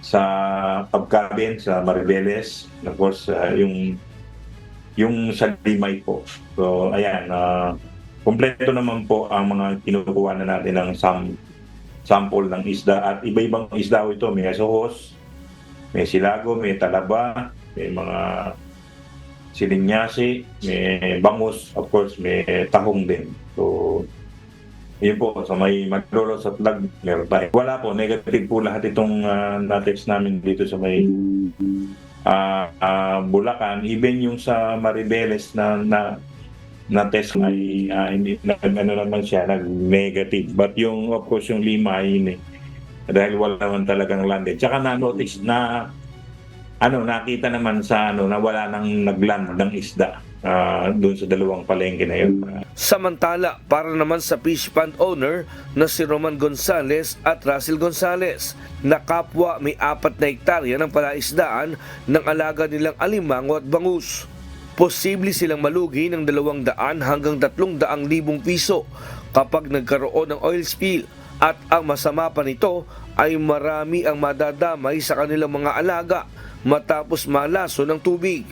S22: sa Pagkabin, sa Maribeles, and of course yung sa Limay po. So ayan, kompleto naman po ang mga kinukuha na natin ng sample ng isda at iba-ibang isda ito. May asuhos, may silago, may talaba, may mga silinyasi, may bangus, of course, may tahong din. So, yun po, sa may Malolos at Lag, meron tayo. Wala po, negative po lahat itong na-text namin dito sa may Bulacan. Even yung sa Maribeles na test ay hindi naman siya nag-negative. But yung, of course, yung Limay, dahil wala naman talagang landed. Tsaka na-notice na nakita naman sa na wala nang nagland ng isda doon sa dalawang palengke na yun.
S5: Samantala, para naman sa fish pond owner na si Roman Gonzales at Russell Gonzales, na kapwa may 4 na hektarya ng palaisdaan ng alaga nilang alimango at bangus. Posible silang malugi ng 200 hanggang 300,000 piso kapag nagkaroon ng oil spill. At ang masama pa nito ay marami ang madadamay sa kanilang mga alaga matapos malaso ng tubig.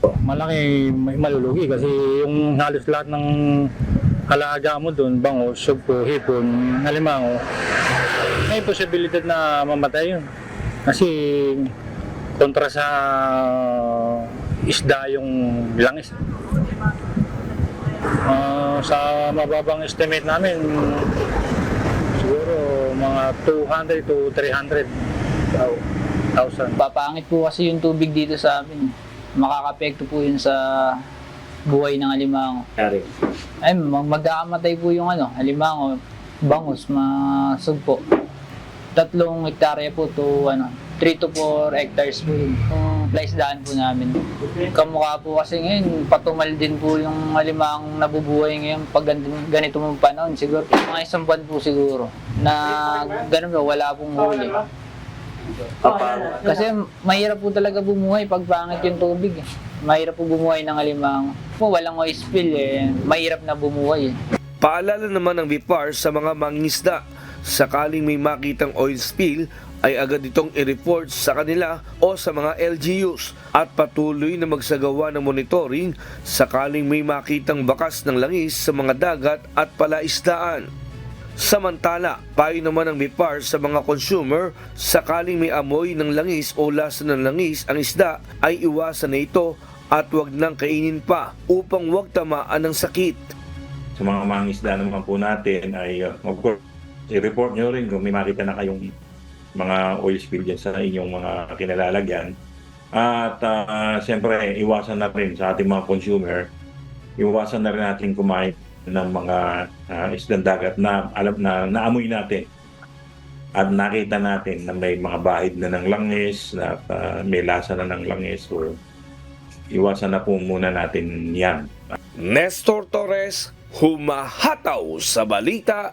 S23: Malaki malulugi kasi yung halos lahat ng alaga mo doon, bangus, sugpo, hipon, alimango, may posibilidad na mamatay yun. Kasi kontra sa isda yung langis. Sa mababang estimate namin, siguro mga 200 to 300,000.
S24: Papangit po kasi yung tubig dito sa amin. Makakapekto po yun sa buhay ng alimango. Ay, magkakamatay po yung alimango, bangus, masugpo. 3 hektarya po to 3 to 4 hectares po yun. Yung plaisdaan po namin. Kamukha po kasi ngayon, patumal din po yung alimang nabubuhay ngayon pag ganito mong panahon. Siguro mga 1 buwan po siguro na ganun po, wala pong huli. Kasi mahirap po talaga bumuhay pag pangit yung tubig. Mahirap po bumuhay ng alimang. Walang oil spill mahirap na bumuhay.
S5: Paalala naman ng BIFAR sa mga mangingisda, sakaling may makitang oil spill ay agad itong i-report sa kanila o sa mga LGUs at patuloy na magsagawa ng monitoring sakaling may makitang bakas ng langis sa mga dagat at palaisdaan. Samantala, payo naman ng BIFAR sa mga consumer, sakaling may amoy ng langis o lasa ng langis ang isda ay iwasan na ito at huwag nang kainin pa upang huwag tamaan ng sakit.
S22: Sa mga mangisda naman po natin ay of course, i-report nyo rin kung may makita na kayong mga oil spill dyan sa inyong mga kinalalagyan. At siyempre, iwasan na rin sa ating mga consumer, iwasan na rin natin kumain ng mga isdang dagat na alam na naamoy natin at nakita natin na may mga bahid na ng langis, na may lasa na ng langis. So, iwasan na po muna natin yan.
S5: Nestor Torres, humahataw sa balita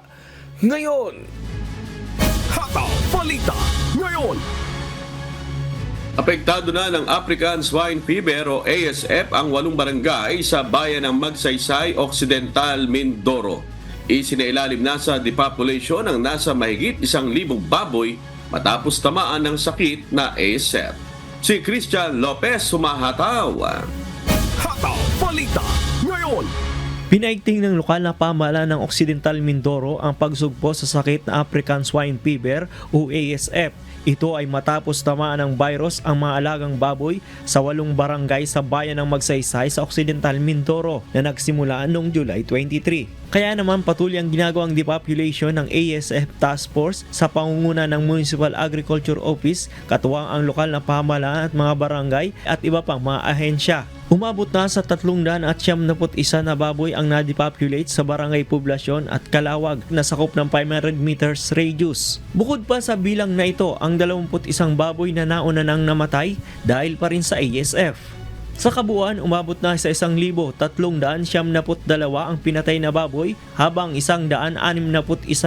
S5: ngayon.
S2: Hataw Balita ngayon.
S3: Apektado na ng African Swine Fever o ASF ang 8 barangay sa bayan ng Magsaysay, Occidental, Mindoro. Isinailalim na sa depopulation ang nasa mahigit 1,000 baboy matapos tamaan ng sakit na ASF. Si Christian Lopez humahataw.
S2: Hataw Balita ngayon.
S6: Pinaigting ng lokal na pamahalaan ng Occidental Mindoro ang pagsugpo sa sakit na African Swine Fever o ASF. Ito ay matapos tamaan ng virus ang mga alagang baboy sa 8 barangay sa bayan ng Magsaysay sa Occidental Mindoro na nagsimula noong July 23. Kaya naman patuloy ang ginagawang depopulation ng ASF Task Force sa pangunguna ng Municipal Agriculture Office, katuwang ang lokal na pamahalaan at mga barangay at iba pang mga ahensya. Umabot na sa 371 na baboy ang na-depopulate sa barangay Poblasyon at Kalawag na sakop ng 500 meters radius. Bukod pa sa bilang na ito, ang 21 baboy na nauna nang namatay dahil pa rin sa ASF. Sa kabuuan, umabot na sa 1,372 ang pinatay na baboy habang 161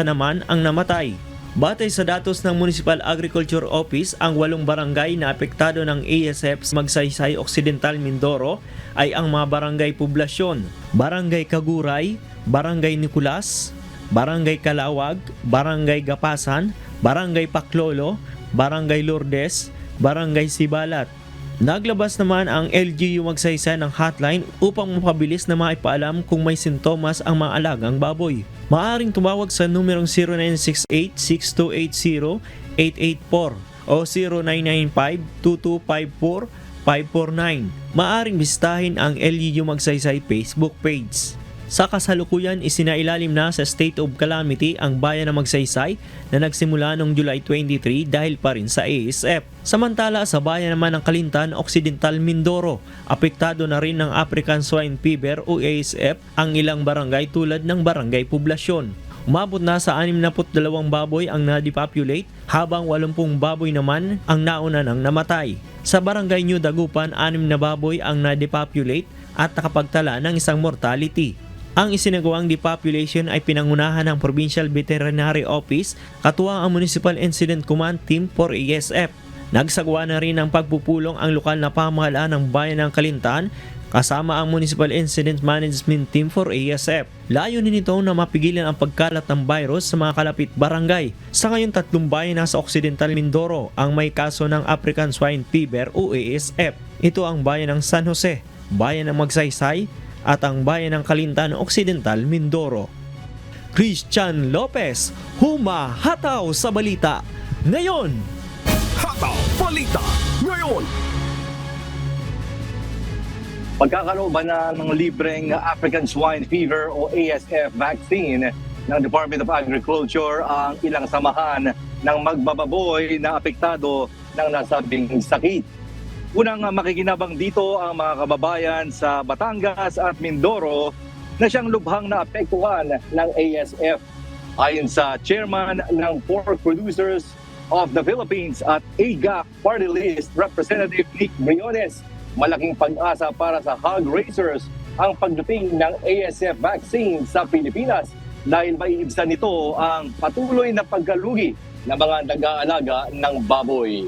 S6: naman ang namatay. Batay sa datos ng Municipal Agriculture Office, ang 8 barangay na apektado ng ASF sa Magsaysay, Occidental, Mindoro ay ang mga barangay Poblasyon, Barangay Kaguray, Barangay Nicolas, Barangay Kalawag, Barangay Gapasan, Barangay Paklolo, Barangay Lourdes, Barangay Sibalat. Naglabas naman ang LGU Magsaysay ng hotline upang mapabilis na maipaalam kung may sintomas ang mga alagang baboy. Maaaring tumawag sa numerong 0968-6280-884 o 0995-2254-549. Maaaring bisitahin ang LGU Magsaysay Facebook page. Sa kasalukuyan, isinailalim na sa state of calamity ang bayan ng Magsaysay na nagsimula noong July 23 dahil pa rin sa ASF. Samantala sa bayan naman ng Kalintan, Occidental, Mindoro, apektado na rin ng African Swine Fever o ASF ang ilang barangay tulad ng Barangay Poblasyon. Umabot na sa 62 baboy ang na-depopulate habang 80 baboy naman ang nauna nang namatay. Sa Barangay New Dagupan, 6 na baboy ang na-depopulate at nakapagtala ng isang mortality. Ang isinagawang depopulation ay pinangunahan ng Provincial Veterinary Office katuwang ang Municipal Incident Command Team for ASF. Nagsagawa na rin ng pagpupulong ang lokal na pamahalaan ng bayan ng Kalintan kasama ang Municipal Incident Management Team for ASF. Layunin nito na mapigilan ang pagkalat ng virus sa mga kalapit barangay. Sa ngayon 3 bayan nasa Occidental Mindoro ang may kaso ng African Swine Fever o ASF. Ito ang bayan ng San Jose, bayan ng Magsaysay, at ang bayan ng Kalintan, Occidental, Mindoro. Christian Lopez, humahataw sa balita ngayon.
S2: Hataw Balita ngayon.
S1: Pagkakalooban na ng libreng African Swine Fever o ASF vaccine ng Department of Agriculture ang ilang samahan ng magbababoy na apektado ng nasabing sakit. Unang makikinabang dito ang mga kababayan sa Batangas at Mindoro na siyang lubhang naapektuhan ng ASF. Ayon sa chairman ng Pork Producers of the Philippines at AGAC Party List Representative Nick Briones, malaking pag-asa para sa hog raisers ang pagdating ng ASF vaccine sa Pilipinas dahil maiibsan nito ang patuloy na pagkalugi ng mga nag-aalaga ng baboy.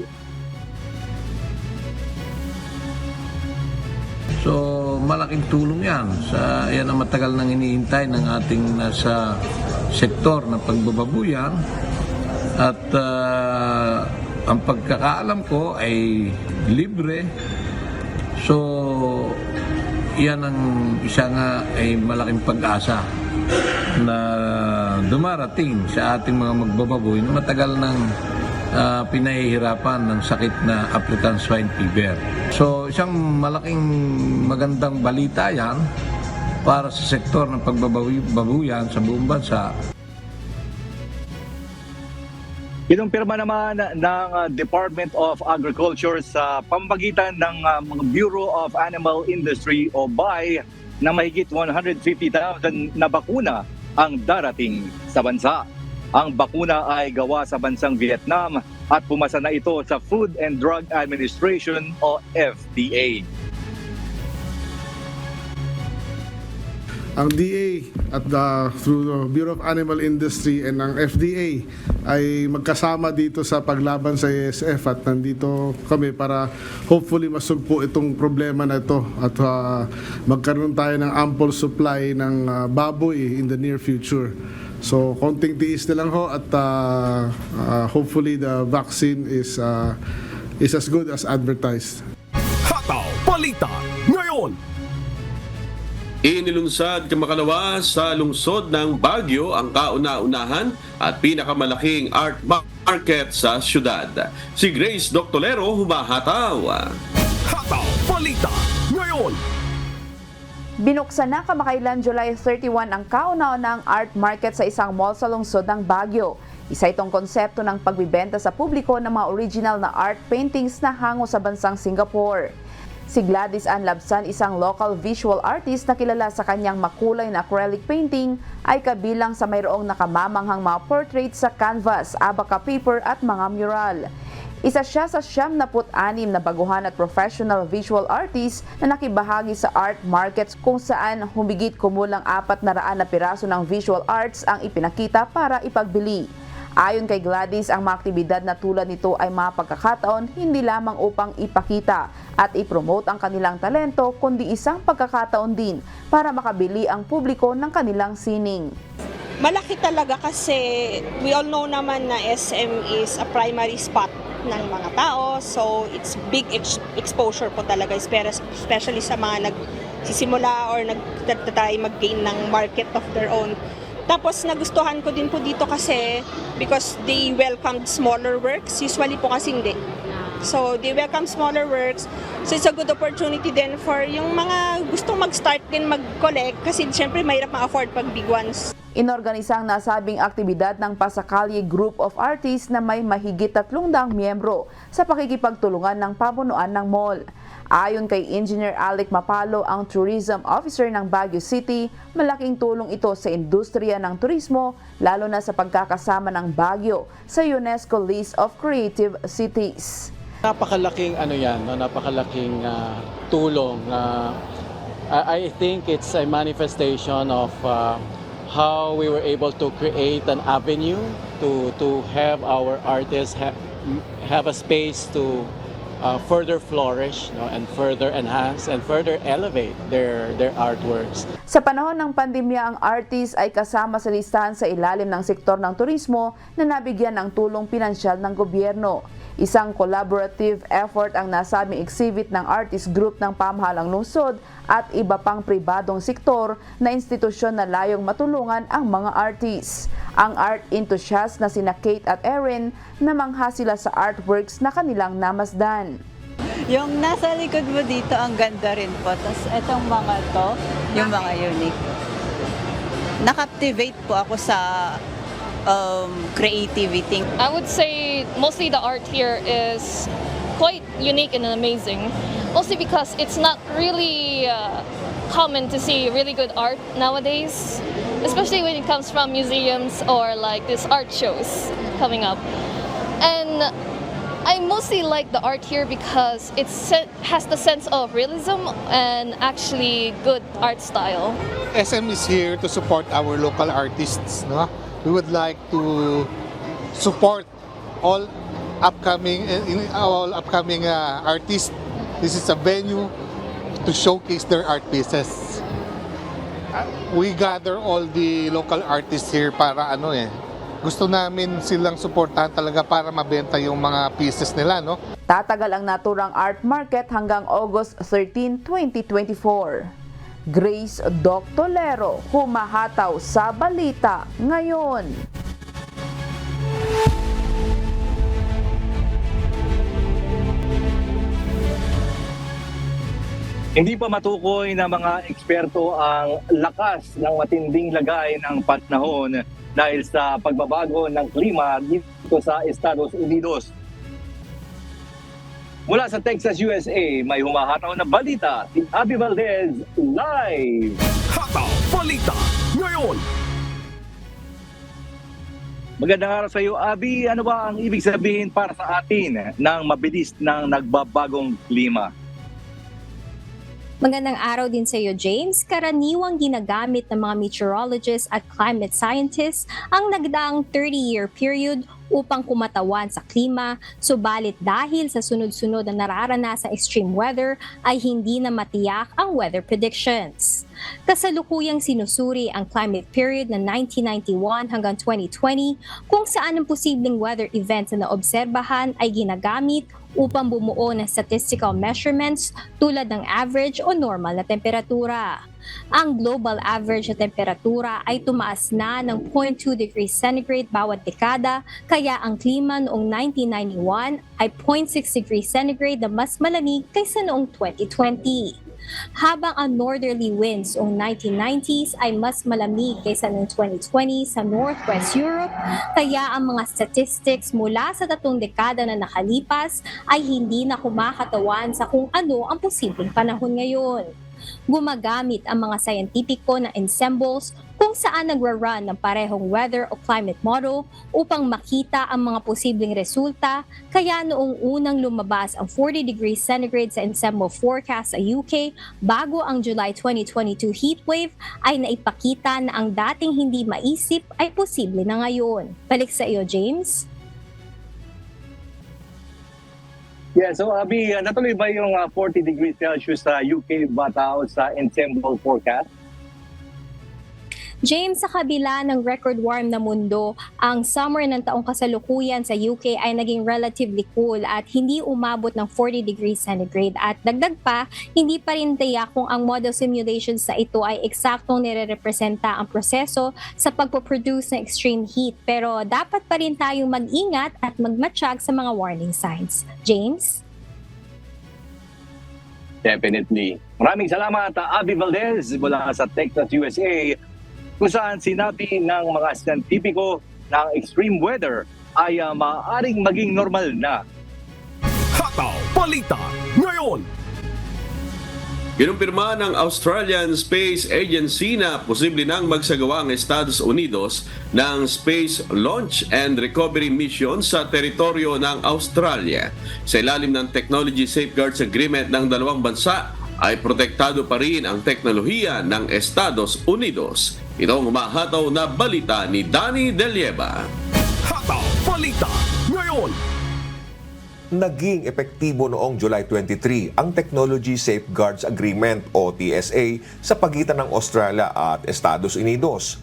S7: So malaking tulong yan. Yan ang matagal nang iniintay ng ating nasa sektor ng pagbababuyan. At ang pagkakaalam ko ay libre. So yan ang isa nga ay malaking pag-asa na dumarating sa ating mga magbababoy na matagal nang pinahihirapan ng sakit na African Swine Fever. So isang malaking magandang balita yan para sa sektor ng pagbababuyan sa buong bansa.
S1: Kinumpirma naman ng Department of Agriculture sa pamamagitan ng mga Bureau of Animal Industry o BAI na mahigit 150,000 na bakuna ang darating sa bansa. Ang bakuna ay gawa sa bansang Vietnam at pumasa na ito sa Food and Drug Administration o FDA.
S8: ang DA at through the Bureau of Animal Industry and ang FDA ay magkasama dito sa paglaban sa ASF at nandito kami para hopefully masugpo itong problema na ito at magkaroon tayo ng ample supply ng baboy in the near future. So konting tiis na lang ho at hopefully the vaccine is as good as advertised.
S2: Hataw Balita ngayon.
S3: Inilunsad kamakalawa sa lungsod ng Baguio ang kauna-unahan at pinakamalaking art market sa syudad. Si Grace Doctolero humahataw.
S2: Hataw Balita ngayon.
S15: Binuksan na kamakailan July 31 ang kauna-unahang art market sa isang mall sa lungsod ng Baguio. Isa itong konsepto ng pagbibenta sa publiko ng mga original na art paintings na hango sa bansang Singapore. Si Gladys Ann Labsan, isang local visual artist na kilala sa kanyang makulay na acrylic painting, ay kabilang sa mayroong nakamamanghang mga portraits sa canvas, abaca paper at mga mural. Isa siya sa 76 na baguhan at professional visual artist na nakibahagi sa art markets kung saan humigit kumulang 400 na piraso ng visual arts ang ipinakita para ipagbili. Ayon kay Gladys, ang mga aktibidad na tulad nito ay mga pagkakataon hindi lamang upang ipakita at ipromote ang kanilang talento kundi isang pagkakataon din para makabili ang publiko ng kanilang sining.
S9: Malaki talaga kasi we all know naman na SM is a primary spot ng mga tao, so it's big exposure po talaga, especially sa mga nagsisimula or nagtatry mag-gain ng market of their own. Tapos nagustuhan ko din po dito kasi because they welcomed smaller works, usually po kasi hindi. So they welcome smaller works, so it's a good opportunity din for yung mga gustong mag-start din mag-collect kasi syempre mahirap ma-afford pag big ones.
S15: Inorganisang nasabing aktibidad ng Pasacalye Group of Artists na may mahigit 300 miyembro sa pakikipagtulungan ng pamunuan ng mall. Ayon kay Engineer Alec Mapalo, ang Tourism Officer ng Baguio City, malaking tulong ito sa industriya ng turismo, lalo na sa pagkakasama ng Baguio sa UNESCO List of Creative Cities.
S10: Napakalaking napakalaking tulong. I think it's a manifestation of how we were able to create an avenue to have our artists have a space to further flourish, and further enhance and further elevate their artworks.
S15: Sa panahon ng pandemya, ang artist ay kasama sa listahan sa ilalim ng sektor ng turismo na nabigyan ng tulong pinansyal ng gobyerno. Isang collaborative effort ang nasabing exhibit ng artist group ng pamahalang lungsod at iba pang pribadong sektor na institusyon na layong matulungan ang mga artists. Ang art enthusiast na sina Kate at Erin, namangha sila sa artworks na kanilang namasdan.
S12: Yung nasa likod mo dito, ang ganda rin po. Tapos itong mga to, yung mga unique. Nakaptivate po ako sa creativity.
S25: I would say mostly the art here is quite unique and amazing. Mostly because it's not really common to see really good art nowadays, especially when it comes from museums or like these art shows coming up. And I mostly like the art here because it has the sense of realism and actually good art style.
S26: SM is here to support our local artists. No? We would like to support all upcoming artists. This is a venue to showcase their art pieces. We gather all the local artists here para gusto namin silang suportahan talaga para mabenta yung mga pieces nila, no?
S15: Tatagal ang naturang art market hanggang August 13, 2024. Grace Doctolero, humahataw sa balita ngayon.
S1: Hindi pa matukoy ng mga eksperto ang lakas ng matinding lagay ng panahon dahil sa pagbabago ng klima dito sa Estados Unidos. Mula sa Texas, USA, may humahataw na balita, si Abby Valdez live!
S2: Hataw Balita ngayon!
S1: Magandang araw sa iyo, Abby. Ano ba ang ibig sabihin para sa atin ng mabilis ng nagbabagong klima?
S13: Magandang araw din sa iyo, James. Karaniwang ginagamit ng mga meteorologists at climate scientists ang nagdaang 30-year period upang kumatawan sa klima, subalit dahil sa sunod-sunod na nararanasang extreme weather ay hindi na matiyak ang weather predictions. Kasalukuyang sinusuri ang climate period na 1991 hanggang 2020 kung saan ang posibleng weather events na naobserbahan ay ginagamit upang bumuo ng statistical measurements tulad ng average o normal na temperatura. Ang global average na temperatura ay tumaas na ng 0.2 degrees centigrade bawat dekada, kaya ang klima noong 1991 ay 0.6 degrees centigrade na mas malamig kaysa noong 2020. Habang ang northerly winds noong 1990s ay mas malamig kaysa noong 2020 sa Northwest Europe, kaya ang mga statistics mula sa 3 dekada na nakalipas ay hindi na kumakatawan sa kung ano ang posibleng panahon ngayon. Gumagamit ang mga scientifico na ensembles kung saan nagra-run ng parehong weather o climate model upang makita ang mga posibleng resulta, kaya noong unang lumabas ang 40 degrees centigrade sa ensemble forecast sa UK bago ang July 2022 heatwave ay naipakita na ang dating hindi maisip ay posible na ngayon. Balik sa iyo, James.
S1: Yeah, so Abby, natuloy ba yung 40 degrees Celsius sa UK bataw sa ensemble forecast?
S13: James, sa kabila ng record warm na mundo, ang summer ng taong kasalukuyan sa UK ay naging relatively cool at hindi umabot ng 40 degrees centigrade. At dagdag pa, hindi pa rin tiyak kung ang model simulations sa ito ay eksaktong nire-representa ang proseso sa pagpoproduce ng extreme heat. Pero dapat pa rin tayong mag-ingat at magmatsyag sa mga warning signs. James?
S1: Definitely. Maraming salamat, Abby Valdez mula sa Texas, USA, kung saan sinabi ng mga siyentipiko na ang extreme weather ay maaaring maging normal na.
S2: Hataw Balita ngayon.
S3: Kinumpirma ng Australian Space Agency na posible nang magsagawa ang Estados Unidos ng Space Launch and Recovery Mission sa teritoryo ng Australia. Sa ilalim ng Technology Safeguards Agreement ng dalawang bansa, ay protektado pa rin ang teknolohiya ng Estados Unidos. Ito ang humahataw na balita ni Danny Delieva.
S2: Hataw Balita ngayon.
S14: Naging epektibo noong July 23 ang Technology Safeguards Agreement o TSA sa pagitan ng Australia at Estados Unidos.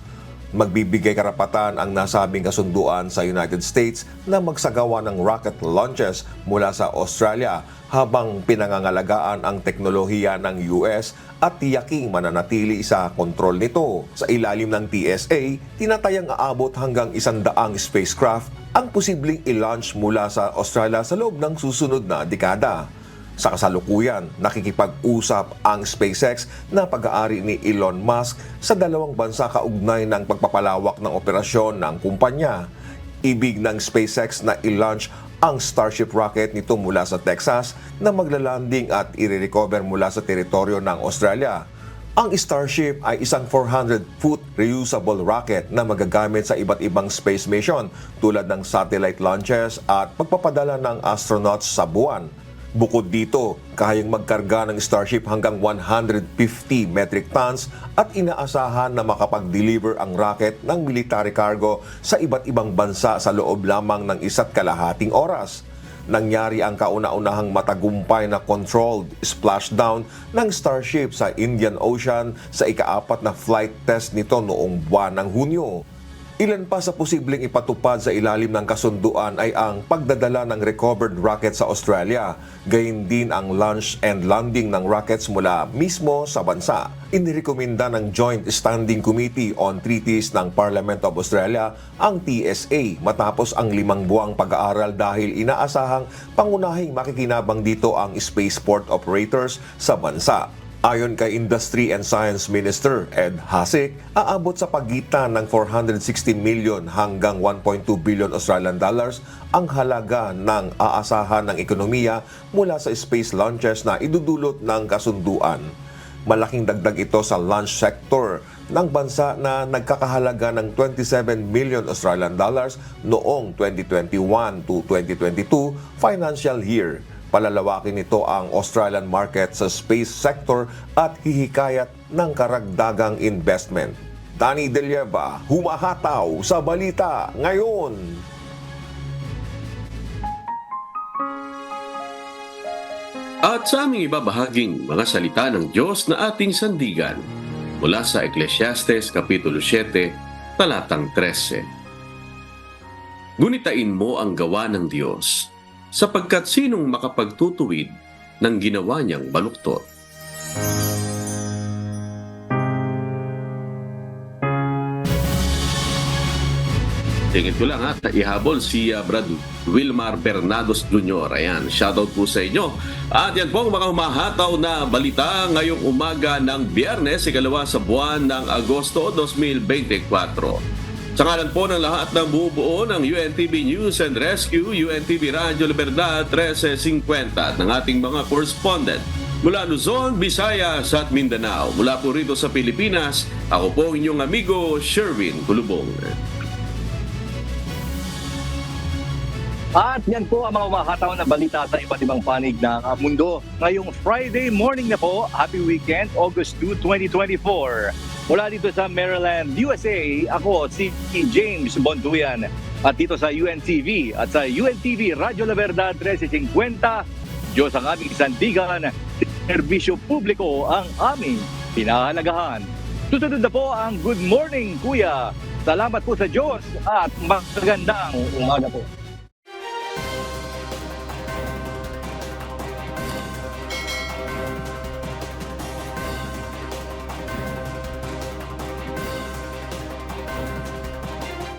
S14: Magbibigay karapatan ang nasabing kasunduan sa United States na magsagawa ng rocket launches mula sa Australia habang pinangangalagaan ang teknolohiya ng US at tiyaking mananatili sa kontrol nito. Sa ilalim ng TSA, tinatayang aabot hanggang 100 spacecraft ang posibleng i-launch mula sa Australia sa loob ng susunod na dekada. Sa kasalukuyan, nakikipag-usap ang SpaceX na pag-aari ni Elon Musk sa dalawang bansa kaugnay ng pagpapalawak ng operasyon ng kumpanya. Ibig ng SpaceX na i-launch ang Starship rocket nito mula sa Texas na maglalanding at i-recover mula sa teritoryo ng Australia. Ang Starship ay isang 400-foot reusable rocket na magagamit sa iba't ibang space mission tulad ng satellite launches at pagpapadala ng astronauts sa buwan. Bukod dito, kayang magkarga ng Starship hanggang 150 metric tons at inaasahan na makapag-deliver ang rocket ng military cargo sa iba't ibang bansa sa loob lamang ng 1.5 oras. Nangyari ang kauna-unahang matagumpay na controlled splashdown ng Starship sa Indian Ocean sa ika-4 na flight test nito noong buwan ng Hunyo. Ilan pa sa posibleng ipatupad sa ilalim ng kasunduan ay ang pagdadala ng recovered rocket sa Australia, gayon din ang launch and landing ng rockets mula mismo sa bansa. Inirekomenda ng Joint Standing Committee on Treaties ng Parliament of Australia ang TSA matapos ang 5 buwang pag-aaral dahil inaasahang pangunahing makikinabang dito ang spaceport operators sa bansa. Ayon kay Industry and Science Minister Ed Husic, aabot sa pagitan ng 460 million hanggang 1.2 billion Australian dollars ang halaga ng aasahan ng ekonomiya mula sa space launches na idudulot ng kasunduan. Malaking dagdag ito sa launch sector ng bansa na nagkakahalaga ng 27 million Australian dollars noong 2021 to 2022 financial year. Palalawakin nito ang Australian market sa space sector at hihikayat ng karagdagang investment. Danny De Lieva, humahataw sa balita ngayon.
S3: At sa aming ibabahaging mga salita ng Diyos na ating sandigan mula sa Ecclesiastes Kapitulo 7, talatang 13. Gunitain mo ang gawa ng Diyos, sapagkat sinong makapagtutuwid ng ginawa niyang baluktot. Tingin ko lang ihabol si Brad Wilmar Bernados Jr. Ayan, shoutout po sa inyo. At yan po ang mga humahataw na balita ngayong umaga ng Biyernes, ikalawa sa buwan ng Agosto 2024. Sa ngalan po ng lahat ng bumubuo ng UNTV News and Rescue, UNTV Radyo Libertad 1350 at ng ating mga correspondent mula Luzon, Visayas at Mindanao. Mula po rito sa Pilipinas, ako po inyong amigo Sherwin Kulubong.
S1: At yan po ang mga umahataw na balita sa iba't ibang panig ng mundo. Ngayong Friday morning na po, happy weekend, August 2, 2024. Mula dito sa Maryland, USA, ako si James Bonduyan. At dito sa UNTV at sa UNTV Radyo La Verdad 1350, Diyos ang aming sandigan, serbisyo publiko ang aming pinahalagahan. Susunod na po ang Good Morning Kuya. Salamat po sa Diyos at magandang umaga po.